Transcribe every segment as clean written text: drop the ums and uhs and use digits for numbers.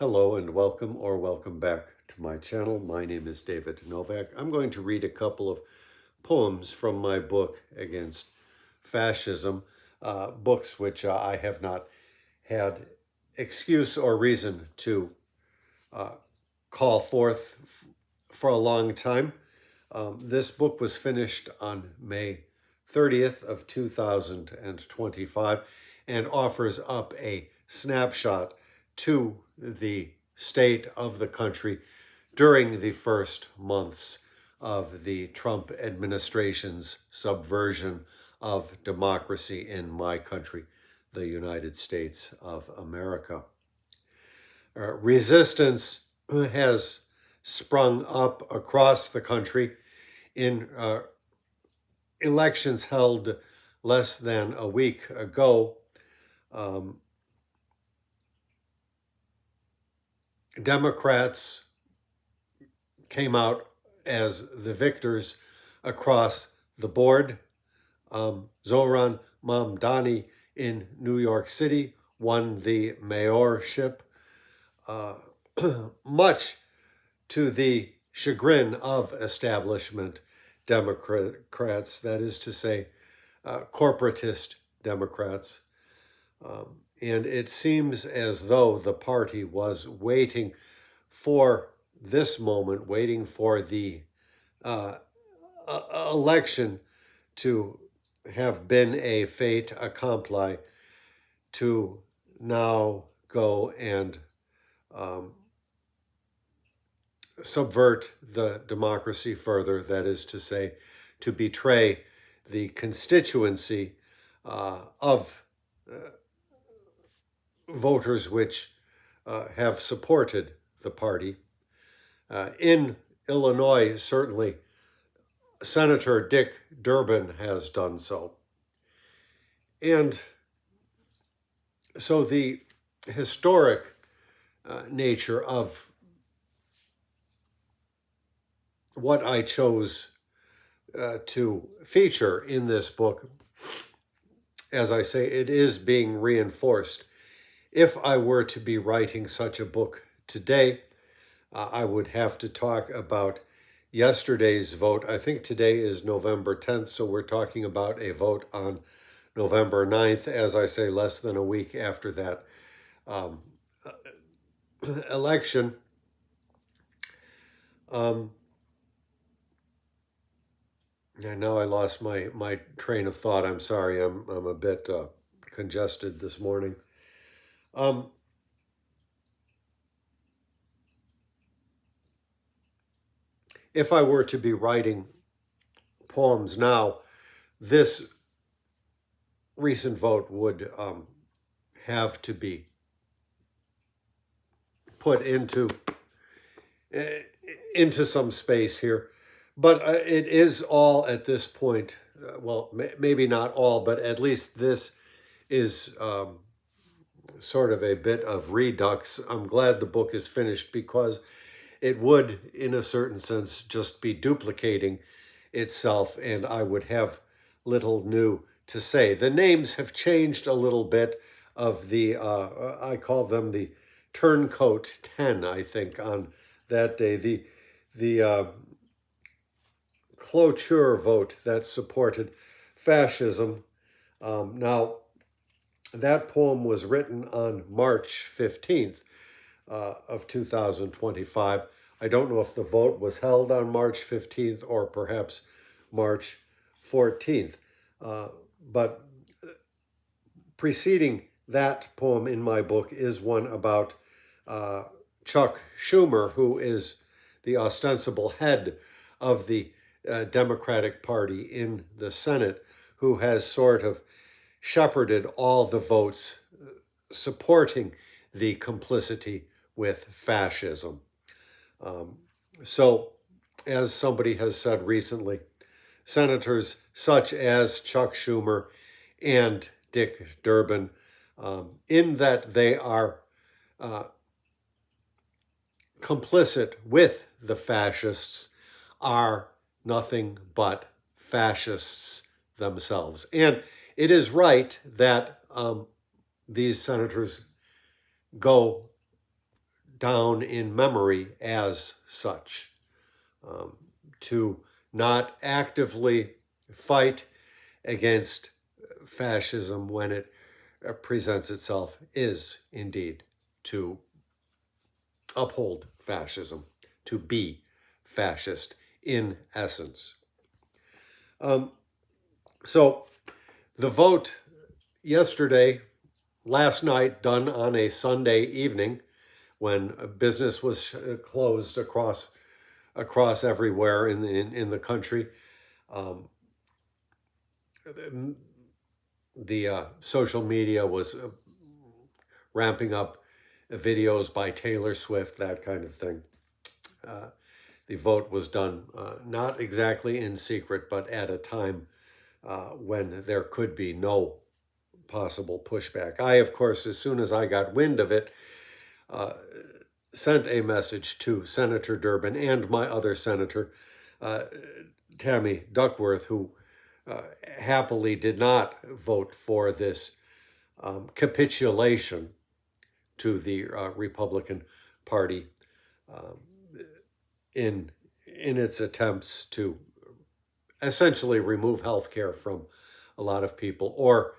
Hello and welcome or welcome back to my channel. My name is David Novak. I'm going to read a couple of poems from my book Against Fascism, books which I have not had excuse or reason to call forth for a long time. This book was finished on May 30th of 2025 and offers up a snapshot to the state of the country during the first months of the Trump administration's subversion of democracy in my country, the United States of America. Resistance has sprung up across the country in elections held less than a week ago. Democrats came out as the victors across the board. Zohran Mamdani in New York City won the mayorship, much to the chagrin of establishment Democrats, that is to say, corporatist Democrats. And it seems as though the party was waiting for this moment, waiting for the election to have been a fait accompli, to now go and subvert the democracy further, that is to say, to betray the constituency of voters which have supported the party. In Illinois, certainly, Senator Dick Durbin has done so. And so the historic nature of what I chose to feature in this book, as I say, it is being reinforced. If I were to be writing such a book today, I would have to talk about yesterday's vote. I think today is November 10th, so we're talking about a vote on November 9th, as I say, less than a week after that election. And now I lost my train of thought. I'm sorry. I'm a bit congested this morning. If I were to be writing poems now, this recent vote would have to be put into some space here. But it is all at this point, well, maybe not all, but at least this is sort of a bit of redux. I'm glad the book is finished because it would, in a certain sense, just be duplicating itself, and I would have little new to say. The names have changed a little bit of the, I call them the Turncoat 10, I think, on that day. The Cloture vote that supported fascism. Now, that poem was written on March 15th of 2025. I don't know if the vote was held on March 15th or perhaps March 14th. But preceding that poem in my book is one about Chuck Schumer, who is the ostensible head of the Democratic Party in the Senate, who has sort of shepherded all the votes supporting the complicity with fascism. So, as somebody has said recently, senators such as Chuck Schumer and Dick Durbin, in that they are complicit with the fascists, are nothing but fascists themselves. And it is right that these senators go down in memory as such, to not actively fight against fascism when it presents itself is indeed to uphold fascism, to be fascist in essence. So the vote yesterday, last night, done on a Sunday evening when business was closed across everywhere in the country. The social media was ramping up videos by Taylor Swift, that kind of thing. The vote was done not exactly in secret, but at a time when there could be no possible pushback. I, of course, as soon as I got wind of it, sent a message to Senator Durbin and my other senator, Tammy Duckworth, who happily did not vote for this capitulation to the Republican Party in its attempts to essentially remove health care from a lot of people, or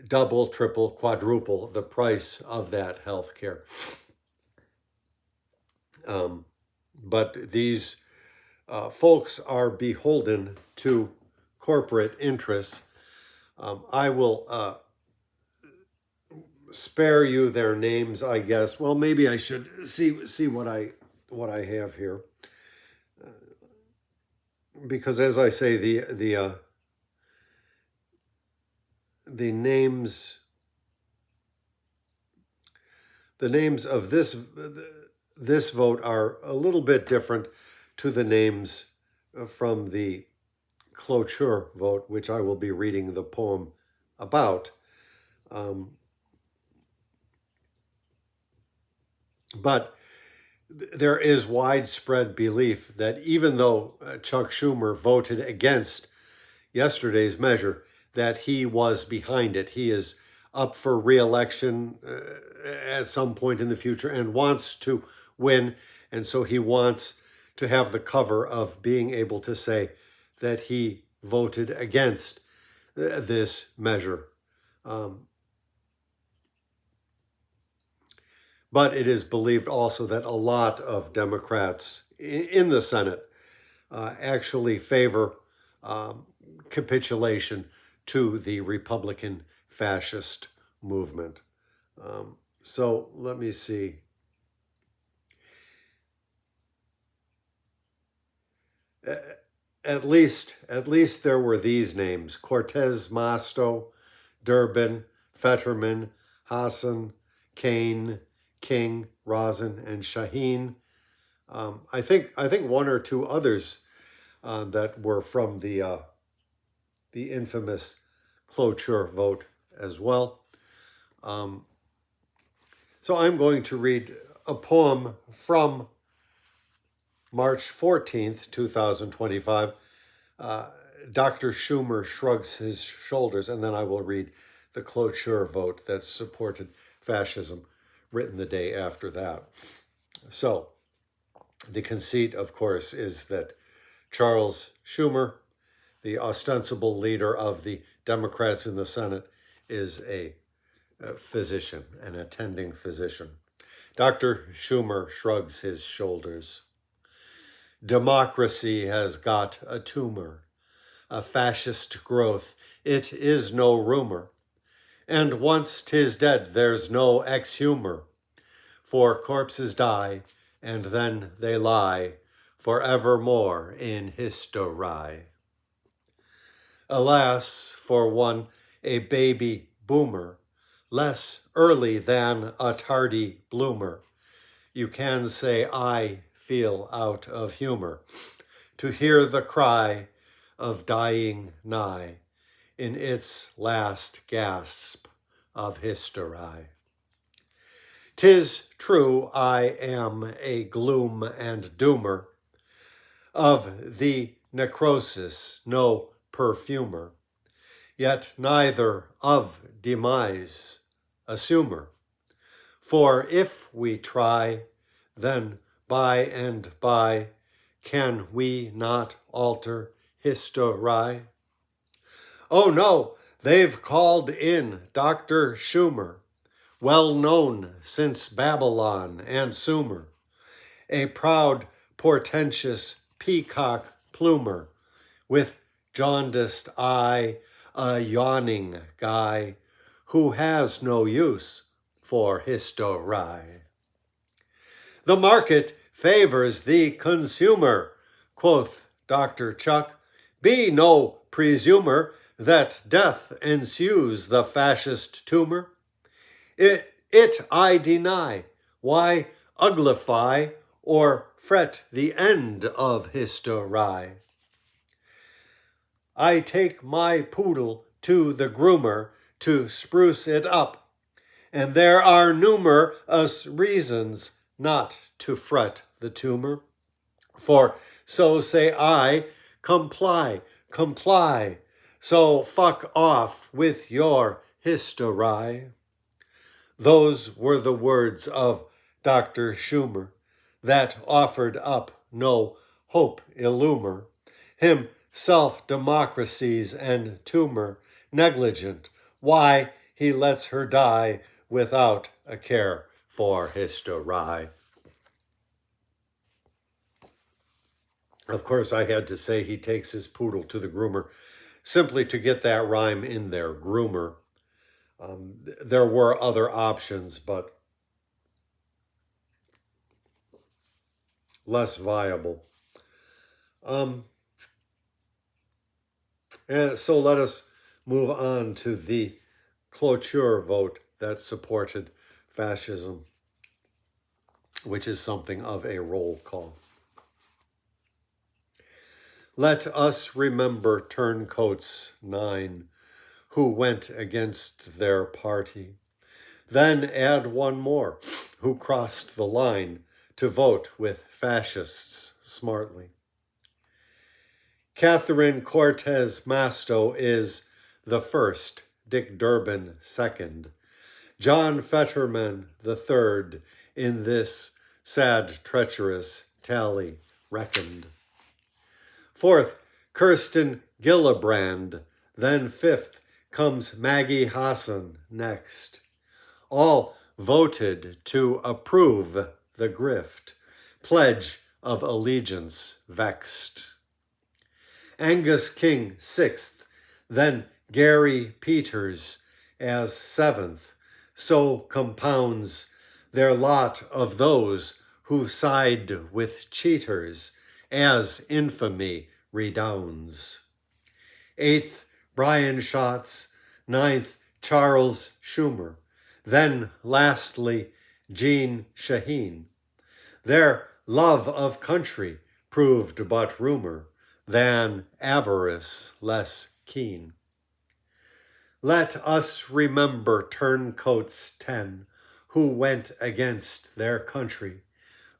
double, triple, quadruple the price of that health care. But these folks are beholden to corporate interests. I will spare you their names, I guess. Well, maybe I should see what I have here, because as I say, the names of this vote are a little bit different to the names from the Cloture vote, which I will be reading the poem about. But there is widespread belief that even though Chuck Schumer voted against yesterday's measure, that he was behind it. He is up for re-election at some point in the future and wants to win. And so he wants to have the cover of being able to say that he voted against this measure. But it is believed also that a lot of Democrats in the Senate actually favor capitulation to the Republican fascist movement. So let me see. At least there were these names: Cortez Masto, Durbin, Fetterman, Hassan, Kane, King, Rosen, and Shaheen. I think one or two others that were from the infamous Cloture vote as well. So I'm going to read a poem from March 14th, 2025. Dr. Schumer shrugs his shoulders, and then I will read the Cloture vote that supported fascism, written the day after that. So the conceit, of course, is that Charles Schumer, the ostensible leader of the Democrats in the Senate, is a physician, an attending physician. Dr. Schumer shrugs his shoulders. Democracy has got a tumor, a fascist growth. It is no rumor. And once 'tis dead, there's no exhumer. For corpses die, and then they lie forevermore in history. Alas, for one, a baby boomer, less early than a tardy bloomer, you can say I feel out of humor to hear the cry of dying nigh in its last gasp of history. 'Tis true I am a gloom and doomer, of the necrosis no perfumer, yet neither of demise assumer. For if we try, then by and by, can we not alter history? Oh no, they've called in Dr. Schumer, well known since Babylon and Sumer, a proud, portentous peacock plumer, with jaundiced eye, a yawning guy, who has no use for history. The market favors the consumer, quoth Dr. Chuck. Be no presumer that death ensues the fascist tumor. It I deny. Why uglify or fret the end of history? I take my poodle to the groomer to spruce it up, and there are numerous reasons not to fret the tumor. For so say I, comply, comply, so fuck off with your history. Those were the words of Dr. Schumer that offered up no hope illumer, himself democracies and tumor negligent, why he lets her die without a care for history. Of course, I had to say he takes his poodle to the groomer simply to get that rhyme in there, groomer. There were other options, but less viable. And so let us move on to the Cloture vote that supported fascism, which is something of a roll call. Let us remember turncoats 9 who went against their party. Then add one more who crossed the line to vote with fascists smartly. Catherine Cortez Masto is the first, Dick Durbin second, John Fetterman the third in this sad, treacherous tally reckoned. Fourth, Kirsten Gillibrand, then fifth comes Maggie Hassan next. All voted to approve the grift, pledge of allegiance vexed. Angus King sixth, then Gary Peters as seventh, so compounds their lot of those who side with cheaters as infamy redounds. Eighth, Brian Schatz, ninth, Charles Schumer, then lastly, Jean Shaheen. Their love of country proved but rumor, than avarice less keen. Let us remember turncoats 10 who went against their country,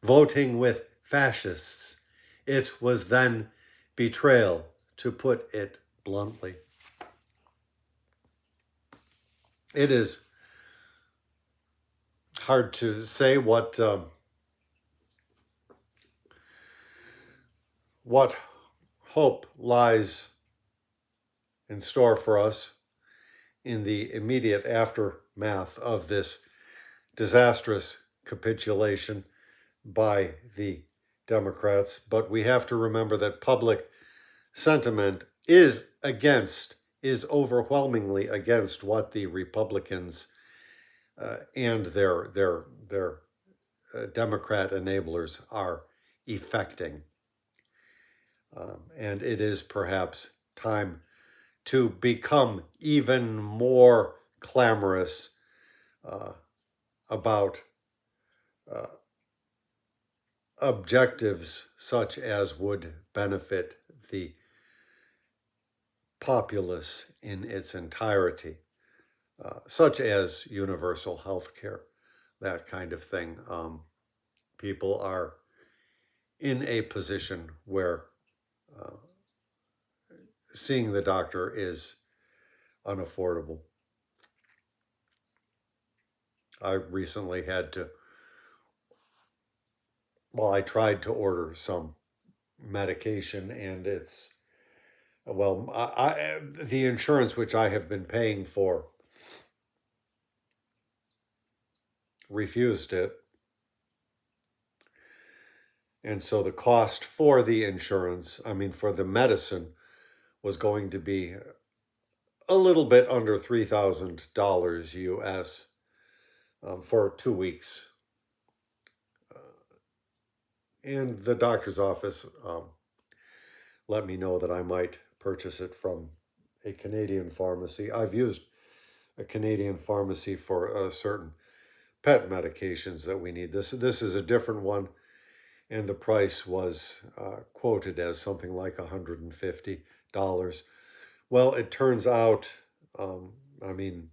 voting with fascists. It was then betrayal, to put it bluntly. It is hard to say what hope lies in store for us in the immediate aftermath of this disastrous capitulation by the Democrats. But we have to remember that public sentiment is overwhelmingly against what the Republicans and their Democrat enablers are effecting. And it is perhaps time to become even more clamorous about objectives such as would benefit the populace in its entirety, such as universal health care, that kind of thing. People are in a position where seeing the doctor is unaffordable. I recently had to, well, I tried to order some medication, and it's, well, the insurance which I have been paying for refused it. And so the cost for the insurance, I mean, for the medicine, was going to be a little bit under $3,000 US for 2 weeks. And the doctor's office let me know that I might purchase it from a Canadian pharmacy. I've used a Canadian pharmacy for certain pet medications that we need. This is a different one, and the price was quoted as something like $150. Well, it turns out, I mean,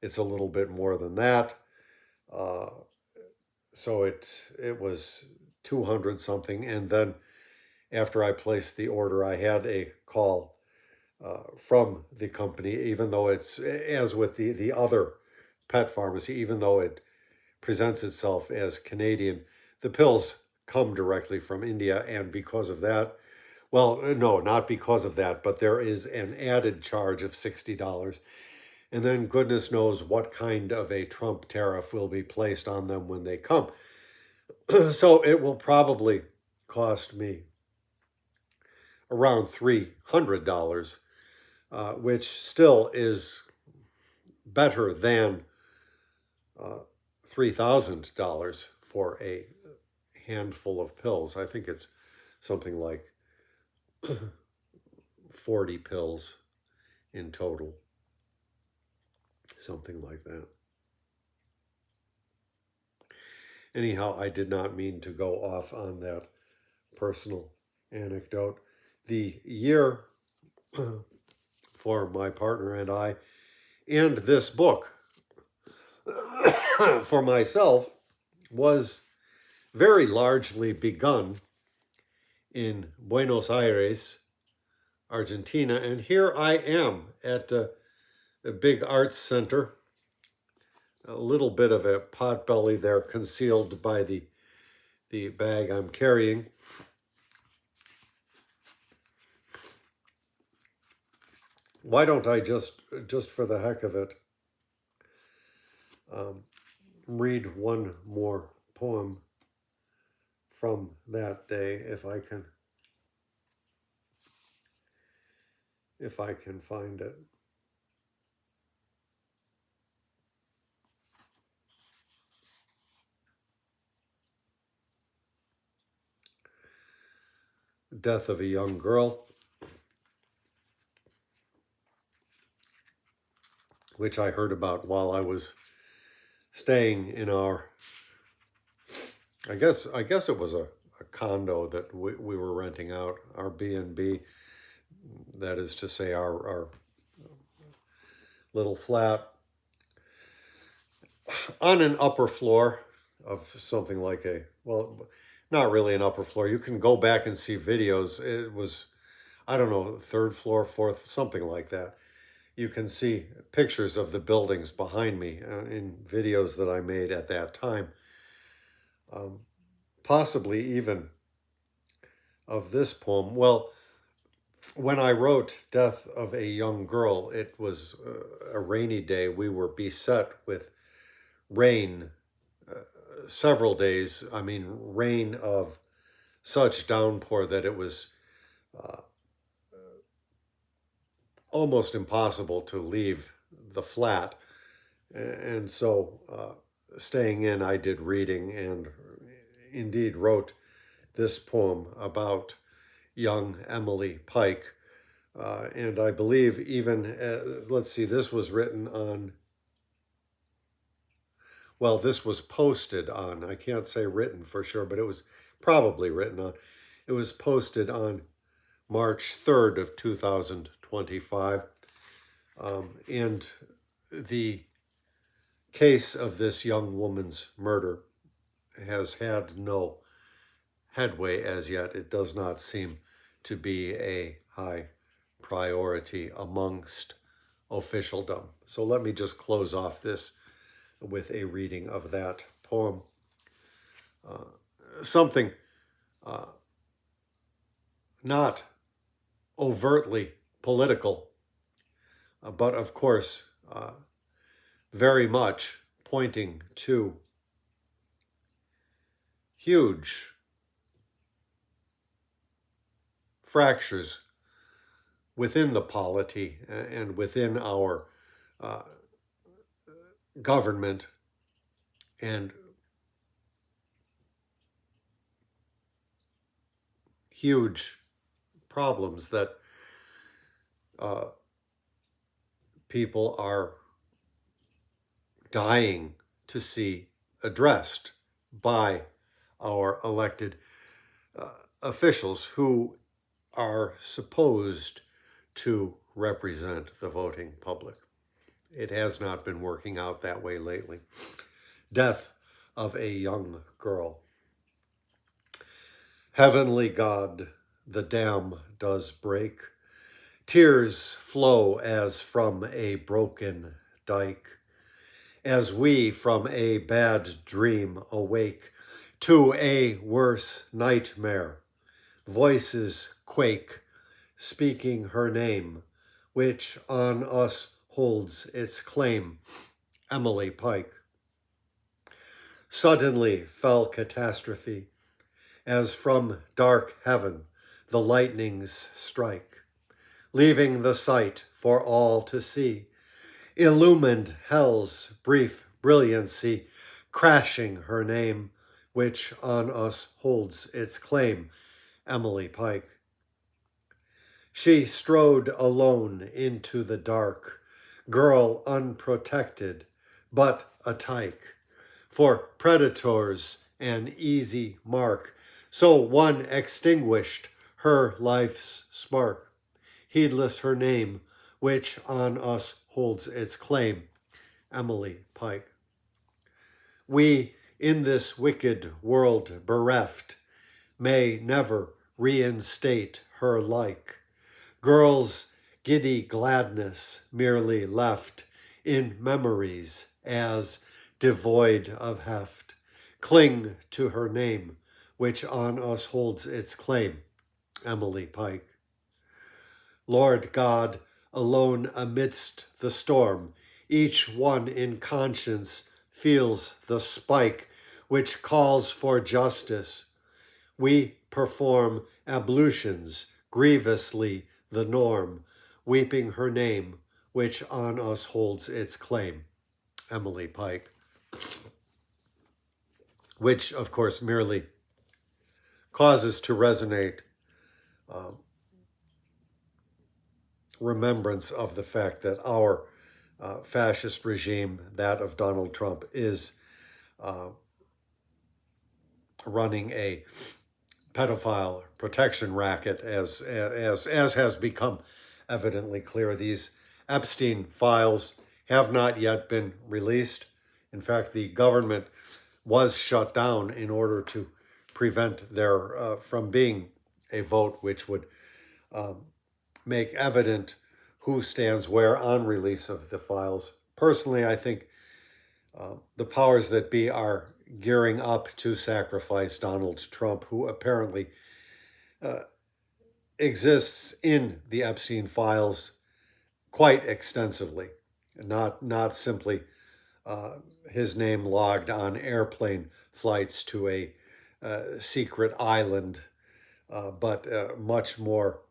it's a little bit more than that. So it was 200 something, and then after I placed the order, I had a call from the company, even though it's, as with the other pet pharmacy, even though it presents itself as Canadian, the pills come directly from India, and because of that, well, no, not because of that, but there is an added charge of $60. And then goodness knows what kind of a Trump tariff will be placed on them when they come. So it will probably cost me around $300, which still is better than $3,000 for a handful of pills. I think it's something like 40 pills in total, something like that. Anyhow, I did not mean to go off on that personal anecdote. The year for my partner and I, and this book for myself, was very largely begun in Buenos Aires, Argentina. And here I am at a big arts center, a little bit of a potbelly there concealed by the bag I'm carrying. Why don't I just for the heck of it, read one more poem from that day, if I can find it. Death of a Young Girl, which I heard about while I was staying in our, I guess it was a condo that we were renting out, our B&B, that is to say our little flat on an upper floor of something like a, well, not really an upper floor. You can go back and see videos. It was, I don't know, third floor, fourth, something like that. You can see pictures of the buildings behind me in videos that I made at that time. Possibly even of this poem. Well, when I wrote Death of a Young Girl, it was a rainy day. We were beset with rain several days. I mean, rain of such downpour that it was almost impossible to leave the flat. And so staying in, I did reading and indeed wrote this poem about young Emily Pike. And I believe even, let's see, this was written on, well, this was posted on, I can't say written for sure, but it was probably written on. It was posted on March 3rd of 2025. And the case of this young woman's murder has had no headway as yet. It does not seem to be a high priority amongst officialdom. So let me just close off this with a reading of that poem. Something not overtly political, but of course very much pointing to huge fractures within the polity and within our government, and huge problems that people are dying to see addressed by our elected officials who are supposed to represent the voting public. It has not been working out that way lately. Death of a young girl. Heavenly God, the dam does break. Tears flow as from a broken dike, as we from a bad dream awake to a worse nightmare. Voices quake, speaking her name, which on us holds its claim. Emily Pike. Suddenly fell catastrophe, as from dark heaven the lightnings strike, leaving the sight for all to see, illumined hell's brief brilliancy, crashing her name, which on us holds its claim. Emily Pike. She strode alone into the dark, girl unprotected, but a tyke, for predators an easy mark, so one extinguished her life's spark, heedless her name, which on us holds its claim. Emily Pike. We, in this wicked world bereft, may never reinstate her like. Girl's giddy gladness merely left in memories as devoid of heft. Cling to her name, which on us holds its claim. Emily Pike. Lord God, alone amidst the storm, each one in conscience feels the spike which calls for justice. We perform ablutions, grievously the norm, weeping her name, which on us holds its claim. Emily Pike. Which, of course, merely causes to resonate remembrance of the fact that our fascist regime, that of Donald Trump, is running a pedophile protection racket, as has become evidently clear. These Epstein files have not yet been released. In fact, the government was shut down in order to prevent there from being a vote which would make evident who stands where on release of the files. Personally, I think the powers that be are gearing up to sacrifice Donald Trump, who apparently exists in the Epstein files quite extensively, not simply his name logged on airplane flights to a secret island, but much more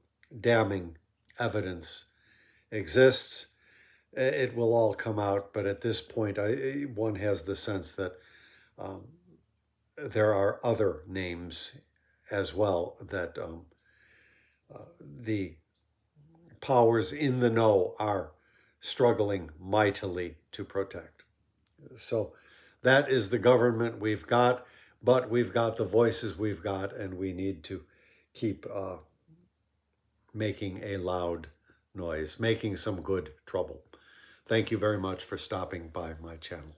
damning evidence exists. It will all come out, but at this point, one has the sense that there are other names as well that the powers in the know are struggling mightily to protect. So that is the government we've got, but we've got the voices we've got, and we need to keep making a loud noise, making some good trouble. Thank you very much for stopping by my channel.